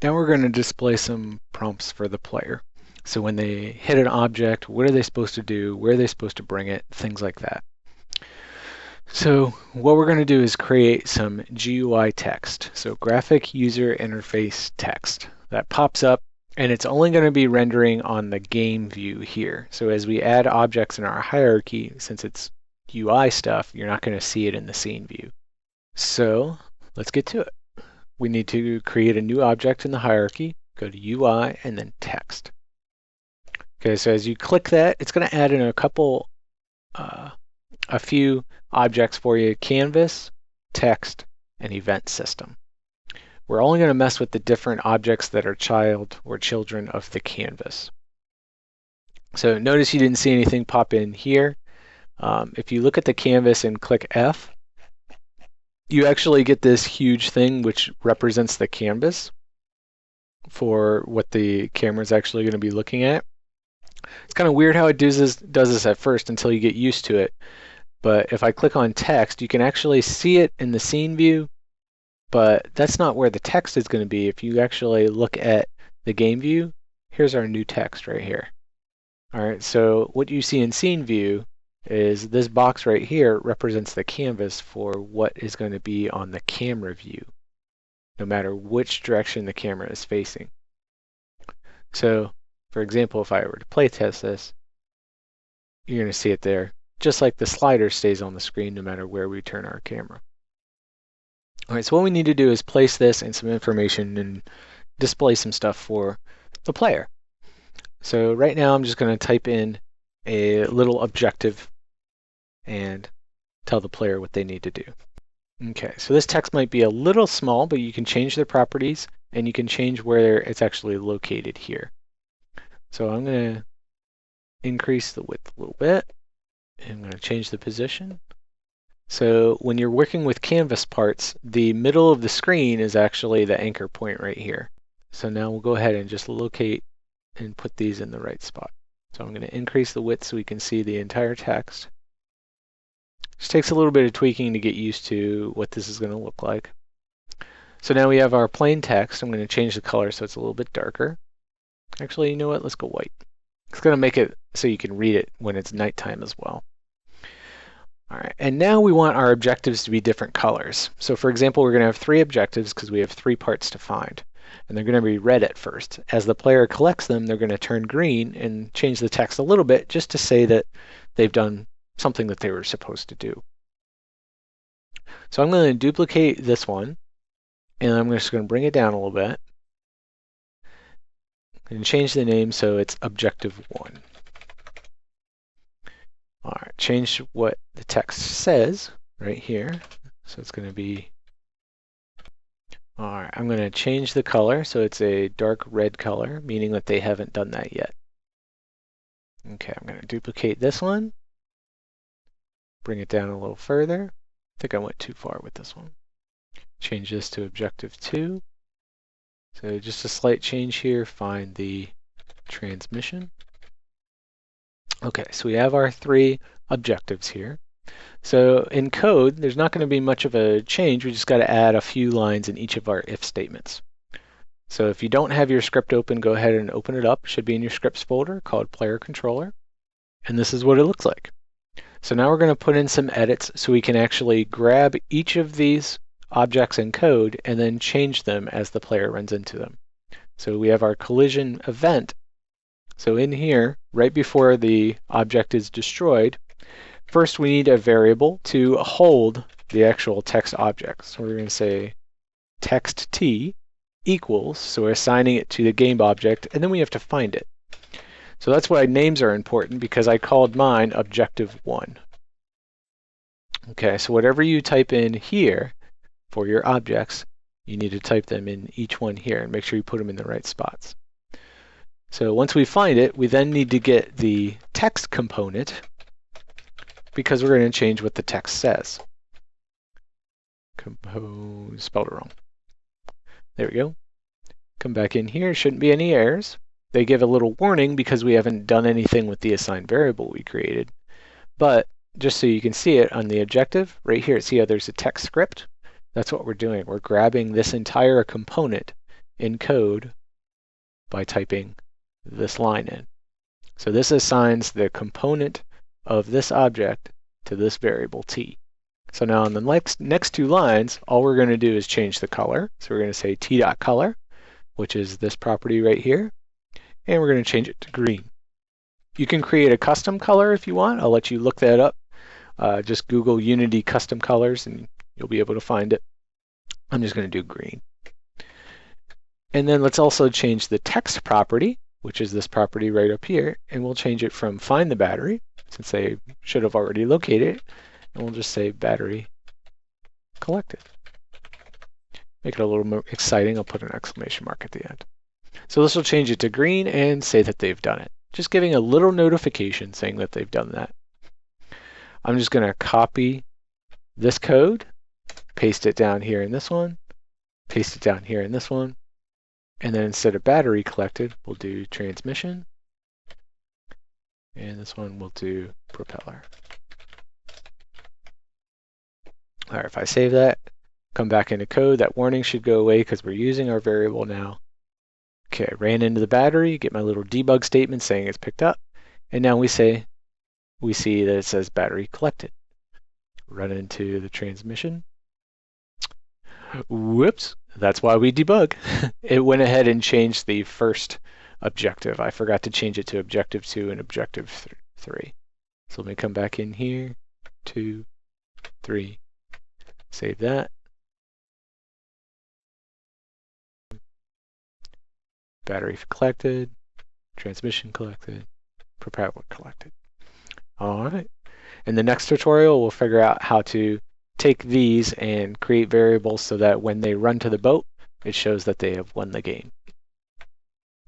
Now we're going to display some prompts for the player. So when they hit an object, what are they supposed to do? Where are they supposed to bring it? Things like that. So what we're going to do is create some GUI text. So graphic user interface text that pops up, and it's only going to be rendering on the game view here. So as we add objects in our hierarchy, since it's UI stuff, you're not going to see it in the scene view. So let's get to it. We need to create a new object in the hierarchy, go to UI, and then text. Okay, so as you click that, it's going to add in a few objects for you: canvas, text, and event system. We're only going to mess with the different objects that are child or children of the canvas. So notice you didn't see anything pop in here. If you look at the canvas and click F, you actually get this huge thing which represents the canvas for what the camera is actually going to be looking at. It's kind of weird how it does this at first until you get used to it. But if I click on text, you can actually see it in the scene view, but that's not where the text is going to be. If you actually look at the game view, here's our new text right here. All right, so what you see in scene view is this box right here represents the canvas for what is going to be on the camera view, no matter which direction the camera is facing. So, for example, if I were to play test this, you're going to see it there, just like the slider stays on the screen no matter where we turn our camera. All right, so what we need to do is place this and some information and display some stuff for the player. So right now I'm just going to type in a little objective and tell the player what they need to do. Okay, so this text might be a little small, but you can change the properties and you can change where it's actually located here. So I'm going to increase the width a little bit. I'm going to change the position. So when you're working with canvas parts, the middle of the screen is actually the anchor point right here. So now we'll go ahead and just locate and put these in the right spot. So I'm going to increase the width so we can see the entire text. Just takes a little bit of tweaking to get used to what this is going to look like. So now we have our plain text. I'm going to change the color so it's a little bit darker. Actually, you know what? Let's go white. It's going to make it so you can read it when it's nighttime as well. All right, and now we want our objectives to be different colors. So for example, we're going to have 3 objectives because we have 3 parts to find. And they're going to be red at first. As the player collects them, they're going to turn green and change the text a little bit just to say that they've done something that they were supposed to do. So I'm going to duplicate this one, and I'm just going to bring it down a little bit and change the name so it's Objective 1. All right, change what the text says right here. So it's going to be, all right, I'm going to change the color so it's a dark red color, meaning that they haven't done that yet. Okay, I'm going to duplicate this one, bring it down a little further. I think I went too far with this one. Change this to Objective 2. So just a slight change here, find the transmission. Okay, so we have our 3 objectives here. So in code, there's not going to be much of a change. We just got to add a few lines in each of our if statements. So if you don't have your script open, go ahead and open it up. It should be in your scripts folder called Player Controller. And this is what it looks like. So now we're going to put in some edits so we can actually grab each of these objects in code and then change them as the player runs into them. So we have our collision event. So in here, right before the object is destroyed, first we need a variable to hold the actual text object. So we're going to say text t equals, so we're assigning it to the game object, and then we have to find it. So that's why names are important, because I called mine Objective 1. Okay, so whatever you type in here for your objects, you need to type them in each one here and make sure you put them in the right spots. So once we find it, we then need to get the text component because we're going to change what the text says. Compose, spelled it wrong. There we go. Come back in here, shouldn't be any errors. They give a little warning because we haven't done anything with the assigned variable we created. But just so you can see it on the objective, right here, see how there's a text script? That's what we're doing. We're grabbing this entire component in code by typing this line in. So this assigns the component of this object to this variable t. So now on the next two lines, all we're going to do is change the color. So we're going to say t.color, which is this property right here, and we're going to change it to green. You can create a custom color if you want. I'll let you look that up. Just Google Unity custom colors and you'll be able to find it. I'm just going to do green. And then let's also change the text property, which is this property right up here, and we'll change it from find the battery, since they should have already located it, and we'll just say battery collected. Make it a little more exciting. I'll put an exclamation mark at the end. So this will change it to green and say that they've done it. Just giving a little notification saying that they've done that. I'm just going to copy this code, paste it down here in this one, paste it down here in this one, and then instead of battery collected, we'll do transmission. And this one we'll do propeller. All right, if I save that, come back into code, that warning should go away because we're using our variable now. Okay, I ran into the battery, get my little debug statement saying it's picked up, and now we see that it says battery collected. Run into the transmission. Whoops, that's why we debug. It went ahead and changed the first objective. I forgot to change it to objective 2 and objective 3. So let me come back in here, 2, 3, save that. Battery collected, transmission collected, propeller collected. All right. In the next tutorial, we'll figure out how to take these and create variables so that when they run to the boat, it shows that they have won the game.